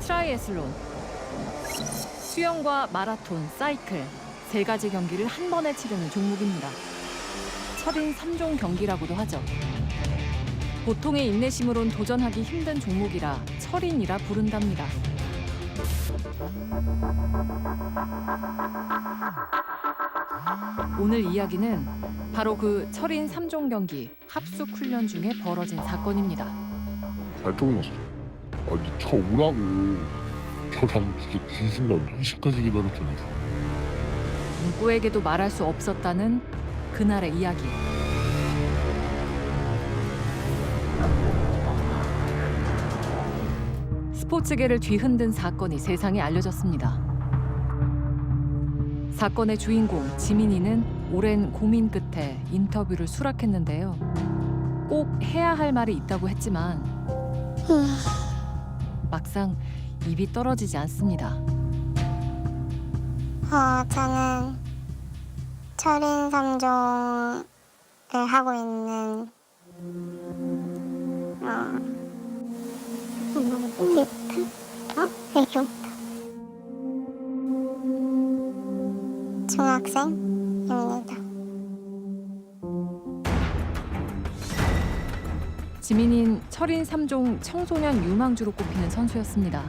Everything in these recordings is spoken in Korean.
트라이애슬론, 수영과 마라톤, 사이클 세 가지 경기를 한 번에 치르는 종목입니다. 철인 3종 경기라고도 하죠. 보통의 인내심으론 도전하기 힘든 종목이라 철인이라 부른답니다. 오늘 이야기는 바로 그 철인 3종 경기 합숙 훈련 중에 벌어진 사건입니다. 발톱이 났어. 아니 차 오라고. 저랑 진짜 긴 순간 1시까지 기다렸잖아. 누구에게도 말할 수 없었다는 그날의 이야기. 스포츠계를 뒤흔든 사건이 세상에 알려졌습니다. 사건의 주인공 지민이는 오랜 고민 끝에 인터뷰를 수락했는데요. 꼭 해야 할 말이 있다고 했지만 막상 입이 떨어지지 않습니다. 저는 철인 3종을 하고 있는 중학생입니다. 지민이는 철인 3종 청소년 유망주로 꼽히는 선수였습니다.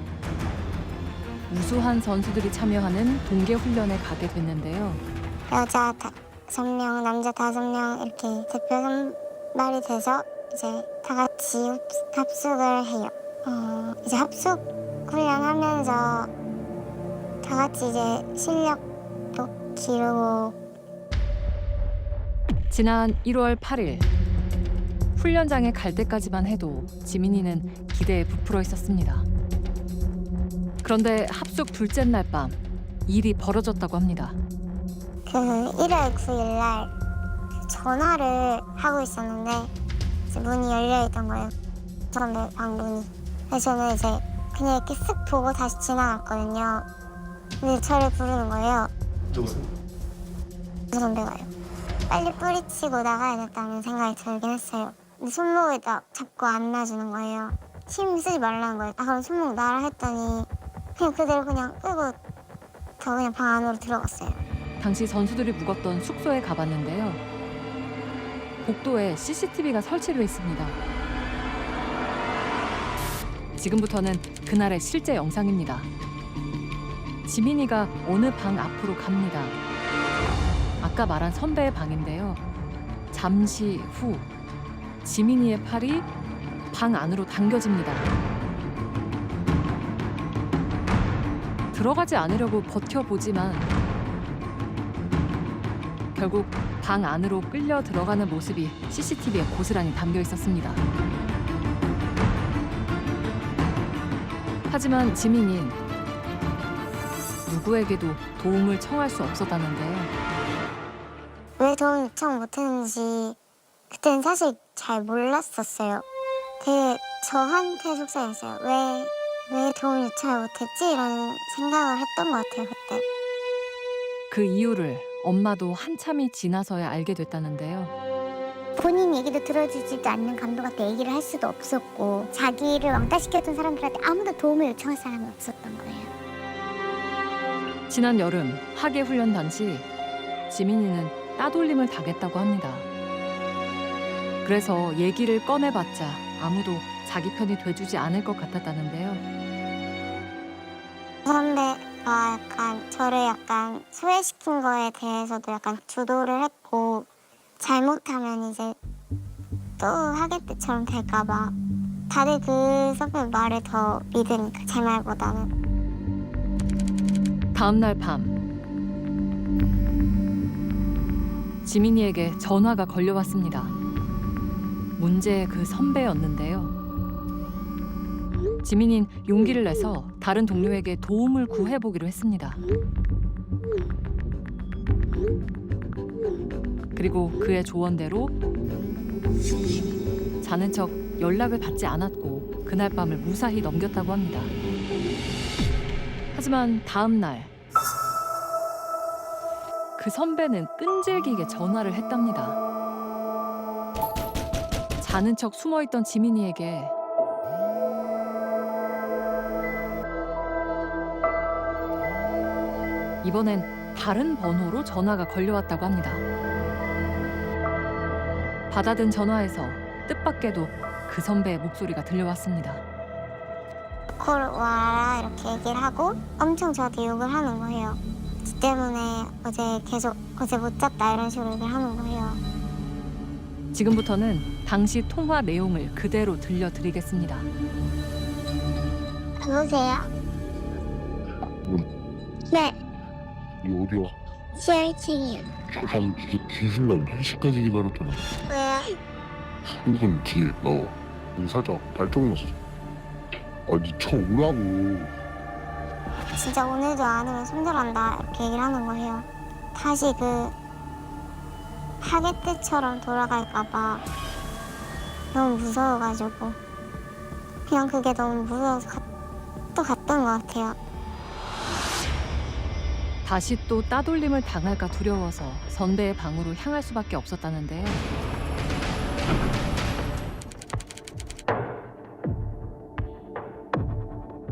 우수한 선수들이 참여하는 동계 훈련에 가게 됐는데요. 여자 5명, 남자 5명 이렇게 대표 선발이 돼서 이제 다 같이 합숙을 해요. 이제 합숙 훈련하면서 다 같이 이제 실력도 기르고. 지난 1월 8일 훈련장에 갈 때까지만 해도 지민이는 기대에 부풀어 있었습니다. 그런데 합숙 둘째 날 밤 일이 벌어졌다고 합니다. 그 1월 9일 날 전화를 하고 있었는데 이제 문이 열려 있던 거예요. 선배 방 문이. 그래서 저는 이제 그냥 이렇게 쓱 보고 다시 지나갔거든요. 근데 저를 부르는 거예요. 누구세요? 선배가요. 빨리 뿌리치고 나가야겠다는 생각이 들긴 했어요. 근데 손목을 딱 잡고 안아주는 거예요. 힘 쓰지 말라는 거예요. 그럼 손목 놔라 했더니 그냥 그대로 그냥 끄고 저 그냥 방 안으로 들어갔어요. 당시 선수들이 묵었던 숙소에 가봤는데요. 복도에 CCTV가 설치되어 있습니다. 지금부터는 그날의 실제 영상입니다. 지민이가 어느 방 앞으로 갑니다. 아까 말한 선배의 방인데요. 잠시 후 지민이의 팔이 방 안으로 당겨집니다. 들어가지 않으려고 버텨보지만 결국 방 안으로 끌려 들어가는 모습이 CCTV에 고스란히 담겨 있었습니다. 하지만 지민이는 누구에게도 도움을 청할 수 없었다는데요. 왜 도움 요청 못했는지 그때는 사실 잘 몰랐었어요. 되게 저한테 속상했어요. 왜 도움 요청을 못했지? 이런 생각을 했던 것 같아요, 그때. 그 이유를 엄마도 한참이 지나서야 알게 됐다는데요. 본인 얘기도 들어주지도 않는 감독한테 얘기를 할 수도 없었고 자기를 왕따시켰던 사람들한테 아무도 도움을 요청할 사람이 없었던 거예요. 지난 여름 하계 훈련 당시 지민이는 따돌림을 당했다고 합니다. 그래서 얘기를 꺼내봤자 아무도 자기 편이 돼주지 않을 것 같았다는데요. 선배가 저를 소외시킨 거에 대해서도 주도를 했고 잘못하면 이제 또 하계 때처럼 될까 봐 다들 그 선배 말을 더 믿으니까 제 말보다는. 다음 날 밤 지민이에게 전화가 걸려왔습니다. 문제의 그 선배였는데요. 지민이는 용기를 내서 다른 동료에게 도움을 구해보기로 했습니다. 그리고 그의 조언대로 자는 척 연락을 받지 않았고 그날 밤을 무사히 넘겼다고 합니다. 하지만 다음 날 그 선배는 끈질기게 전화를 했답니다. 자는 척 숨어있던 지민이에게 이번엔 다른 번호로 전화가 걸려왔다고 합니다. 받아든 전화에서 뜻밖에도 그 선배의 목소리가 들려왔습니다. 콜 와라 이렇게 얘기를 하고 엄청 저한테 욕을 하는 거예요. 지 때문에 어제 못 잤다 이런 식으로 얘기를 하는 거예요. 지금부터는 당시 통화 내용을 그대로 들려드리겠습니다. 여보세요? 네, 이 어디야? 지하 1층이요. 저랑 진짜 뒤질라면 1시까지 기다렸잖아. 왜요? 출근 뒤에 너 우리 살짝 발동 났어. 아니 저 오라고. 진짜 오늘도 안 오면 손절한다 이렇게 얘기를 하는 거예요. 다시 그 파괴 때처럼 돌아갈까 봐 너무 무서워가지고 그냥 그게 너무 무서워서 또 갔던 것 같아요. 다시 또 따돌림을 당할까 두려워서 선배의 방으로 향할 수밖에 없었다는데요.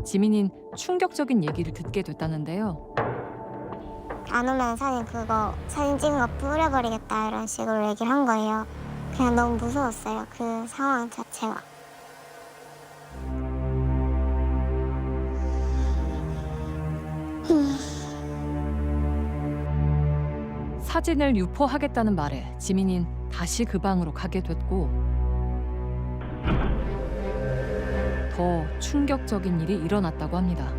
지민인 충격적인 얘기를 듣게 됐다는데요. 안 오면 사진 찍은 거 뿌려버리겠다 이런 식으로 얘기를 한 거예요. 그냥 너무 무서웠어요. 그 상황 자체가. 사진을 유포하겠다는 말에 지민인 다시 그 방으로 가게 됐고 더 충격적인 일이 일어났다고 합니다.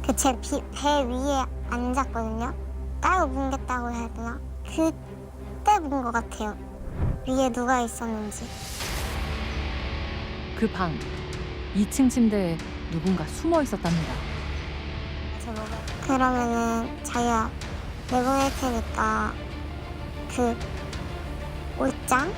그 제 배 위에 앉았거든요. 깔고 뭉겠다고 해야 되나? 그때 본 것 같아요. 위에 누가 있었는지. 그 방 2층 침대에 누군가 숨어 있었답니다. 제목을. 그러면은 자기가 내보낼 테니까 그 옷장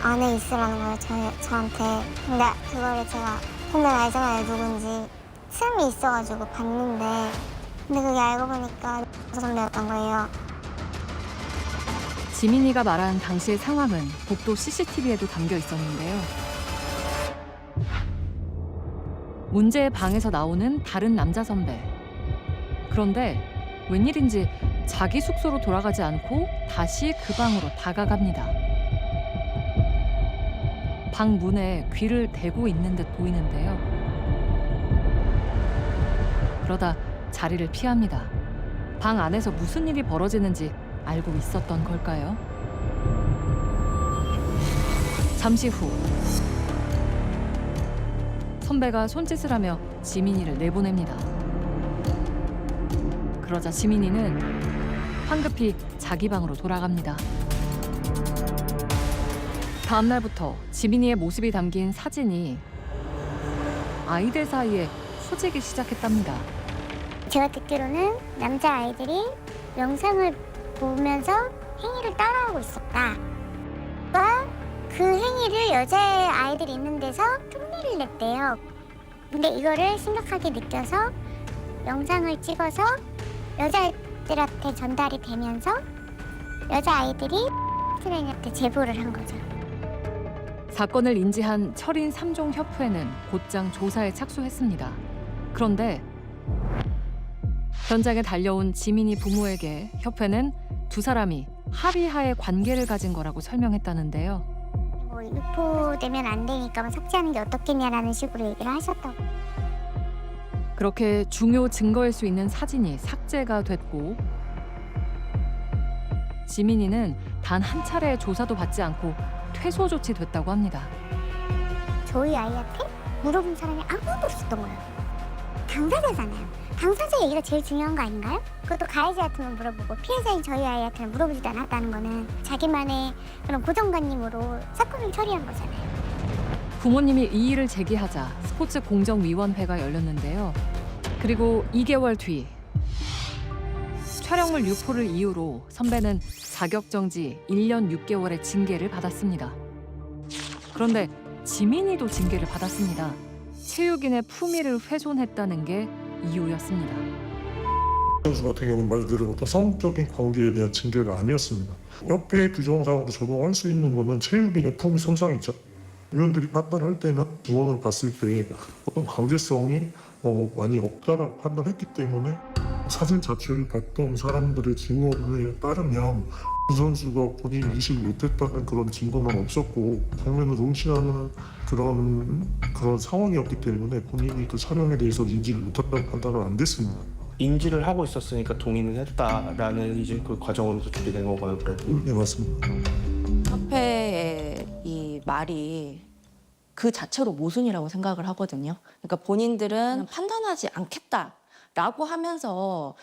안에 있으라는 거예요. 저한테. 근데 그거를 제가 보면 알잖아요, 누군지. 틈이 있어가지고 봤는데 근데 그게 알고 보니까 선배였던 거예요. 지민이가 말한 당시의 상황은 복도 CCTV에도 담겨 있었는데요. 문제의 방에서 나오는 다른 남자 선배. 그런데 웬일인지 자기 숙소로 돌아가지 않고 다시 그 방으로 다가갑니다. 방 문에 귀를 대고 있는 듯 보이는데요. 그러다 자리를 피합니다. 방 안에서 무슨 일이 벌어지는지 알고 있었던 걸까요? 잠시 후 선배가 손짓을 하며 지민이를 내보냅니다. 그러자 지민이는 황급히 자기 방으로 돌아갑니다. 다음 날부터 지민이의 모습이 담긴 사진이 아이들 사이에 퍼지기 시작했답니다. 제가 듣기로는 남자아이들이 영상을 보면서 행위를 따라하고 있었다. 그 행위를 여자아이들이 있는 데서 흉내를 냈대요. 근데 이거를 심각하게 느껴서 영상을 찍어서 여자애들한테 전달이 되면서 여자아이들이 트레이너한테 제보를 한 거죠. 사건을 인지한 철인 3종 협회는 곧장 조사에 착수했습니다. 그런데 현장에 달려온 지민이 부모에게 협회는 두 사람이 합의하에 관계를 가진 거라고 설명했다는데요. 뭐 유포되면 안 되니까 뭐 삭제하는 게 어떻겠냐라는 식으로 얘기를 하셨다고. 그렇게 중요 증거일 수 있는 사진이 삭제가 됐고 지민이는 단 한 차례의 조사도 받지 않고 퇴소 조치됐다고 합니다. 저희 아이한테 물어본 사람이 아무도 없었던 거예요. 당사자잖아요. 당사자 얘기가 제일 중요한 거 아닌가요? 그것도 가해자한테만 물어보고 피해자인 저희 아이한테는 물어보지도 않았다는 거는 자기만의 그런 고정관념으로 사건을 처리한 거잖아요. 부모님이 이의를 제기하자 스포츠 공정위원회가 열렸는데요. 그리고 2개월 뒤 촬영물 유포를 이유로 선배는 자격정지 1년 6개월의 징계를 받았습니다. 그런데 지민이도 징계를 받았습니다. 체육인의 품위를 훼손했다는 게 이유였습니다. 선수 같은 경우는 말 그대로 어떤 성적인 관계에 대한 징계가 아니었습니다. 협회 규정상으로 적용할 수 있는 거는 체육인의 품위 손상이죠. 위원들이 판단할 때는 의원을 봤을 때 어떤 강제성이 많이 없다라고 판단했기 때문에 사진 자체를 봤던 사람들의 증언에 따르면 그 선수가 본인이 인식을 못했다는 그런 증거는 없었고 장면을 응시하는 그런 상황이었기 때문에 본인이 그 촬영에 대해서 인지를 못했다는 판단은 안 됐습니다. 인지를 하고 있었으니까 동의는 했다라는 이제 그 과정으로 도출이 된 건가요? 네, 맞습니다. 협회의 이 말이 그 자체로 모순이라고 생각을 하거든요. 그러니까 본인들은 판단하지 않겠다라고 하면서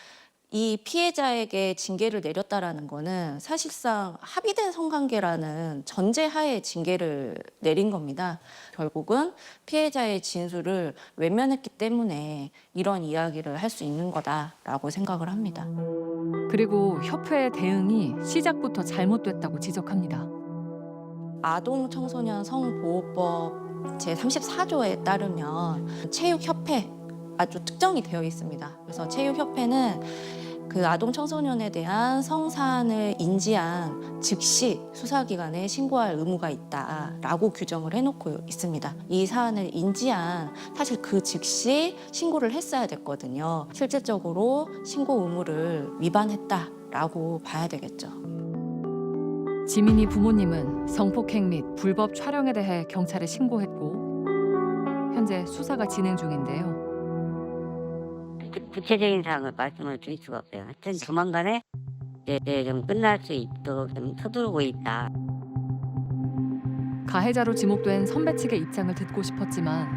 이 피해자에게 징계를 내렸다라는 거는 사실상 합의된 성관계라는 전제하에 징계를 내린 겁니다. 결국은 피해자의 진술을 외면했기 때문에 이런 이야기를 할 수 있는 거다라고 생각을 합니다. 그리고 협회의 대응이 시작부터 잘못됐다고 지적합니다. 아동 청소년 성보호법 제34조에 따르면 체육협회 아주 특정이 되어 있습니다. 그래서 체육협회는 그 아동 청소년에 대한 성사안을 인지한 즉시 수사기관에 신고할 의무가 있다라고 규정을 해놓고 있습니다. 이 사안을 인지한 사실 그 즉시 신고를 했어야 됐거든요. 실질적으로 신고 의무를 위반했다라고 봐야 되겠죠. 지민이 부모님은 성폭행 및 불법 촬영에 대해 경찰에 신고했고 현재 수사가 진행 중인데요. 구체적인 사항을 말씀을 드릴 수가 없어요. 하여튼 조만간에 이제 좀 끝날 수 있도록 좀 서두르고 있다. 가해자로 지목된 선배 측의 입장을 듣고 싶었지만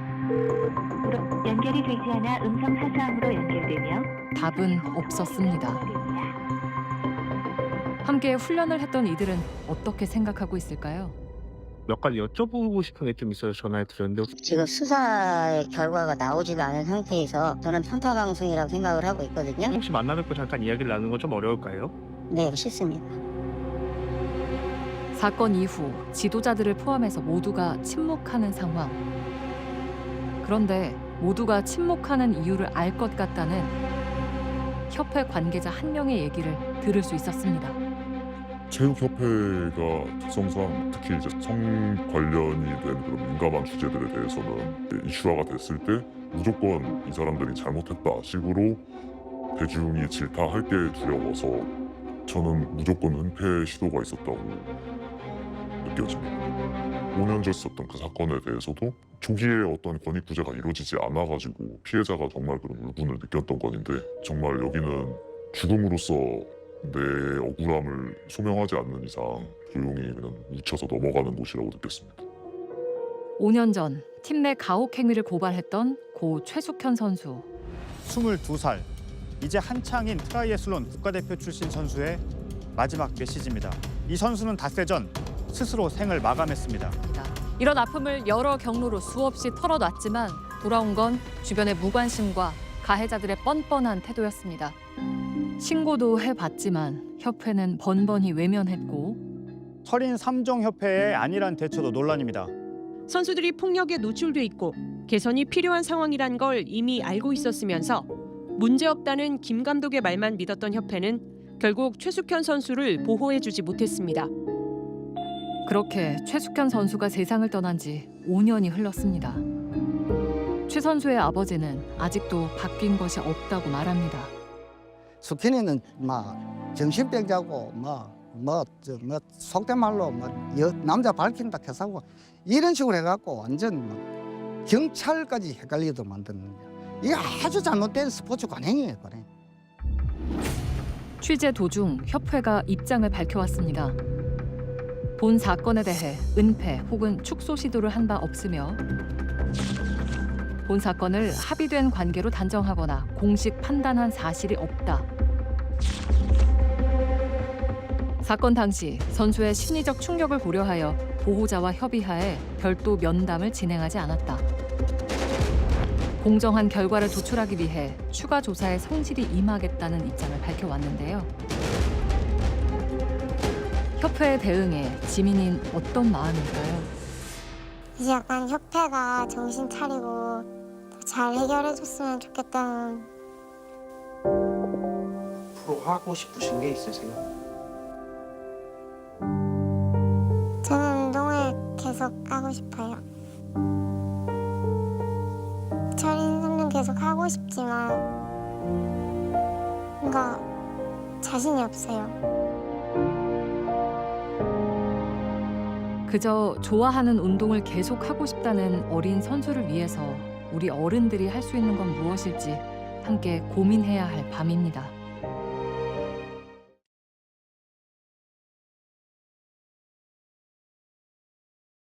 연결이 되지 않아 음성 사서함으로 연결되며 답은 없었습니다. 함께 훈련을 했던 이들은 어떻게 생각하고 있을까요? 몇 가지 여쭤보고 싶은 게 좀 있어서 전화를 드렸는데 지금 수사의 결과가 나오지도 않은 상태에서 저는 편파 방송이라고 생각을 하고 있거든요. 혹시 만나 뵙고 잠깐 이야기를 나누는 건 좀 어려울까요? 네, 싫습니다. 사건 이후 지도자들을 포함해서 모두가 침묵하는 상황. 그런데 모두가 침묵하는 이유를 알 것 같다는 협회 관계자 한 명의 얘기를 들을 수 있었습니다. 체육협회가 특성상 특히 이제 성 관련이 된 그런 민감한 주제들에 대해서는 이슈화가 됐을 때 무조건 이 사람들이 잘못했다 식으로 대중이 질타할 게 두려워서 저는 무조건 은폐 시도가 있었다고 느껴집니다. 5년 전 있었던 그 사건에 대해서도 조기에 어떤 권익 구제가 이루어지지 않아가지고 피해자가 정말 그런 울분을 느꼈던 건인데 정말 여기는 죽음으로써 내 억울함을 소명하지 않는 이상 조용히 그냥 묻혀서 넘어가는 곳이라고 느꼈습니다. 5년 전 팀 내 가혹 행위를 고발했던 고 최숙현 선수. 22살, 이제 한창인 트라이애슬론 국가대표 출신 선수의 마지막 메시지입니다. 이 선수는 닷새 전 스스로 생을 마감했습니다. 이런 아픔을 여러 경로로 수없이 털어놨지만 돌아온 건 주변의 무관심과 가해자들의 뻔뻔한 태도였습니다. 신고도 해봤지만 협회는 번번이 외면했고 철인 3종 협회의 안일한 대처도 논란입니다. 선수들이 폭력에 노출돼 있고 개선이 필요한 상황이란 걸 이미 알고 있었으면서 문제없다는 김 감독의 말만 믿었던 협회는 결국 최숙현 선수를 보호해주지 못했습니다. 그렇게 최숙현 선수가 세상을 떠난 지 5년이 흘렀습니다. 최 선수의 아버지는 아직도 바뀐 것이 없다고 말합니다. 숙현이는 정신병자고 속된 말로 남자 밝힌다 해서고 이런 식으로 해갖고 완전 경찰까지 헷갈리게 만드는 거야. 이게 아주 잘못된 스포츠 관행이에요. 관행. 취재 도중 협회가 입장을 밝혀왔습니다. 본 사건에 대해 은폐 혹은 축소 시도를 한 바 없으며 본 사건을 합의된 관계로 단정하거나 공식 판단한 사실이 없다. 사건 당시 선수의 심리적 충격을 고려하여 보호자와 협의하에 별도 면담을 진행하지 않았다. 공정한 결과를 도출하기 위해 추가 조사에 성실히 임하겠다는 입장을 밝혀왔는데요. 협회의 대응에 지민이는 어떤 마음일까요? 이제 약간 협회가 정신 차리고 더 잘 해결해줬으면 좋겠다는. 앞으로 하고 싶으신 게 있으세요? 저는 운동을 계속 하고 싶어요. 철인 3종 계속 하고 싶지만 뭔가 자신이 없어요. 그저 좋아하는 운동을 계속 하고 싶다는 어린 선수를 위해서 우리 어른들이 할 수 있는 건 무엇일지 함께 고민해야 할 밤입니다.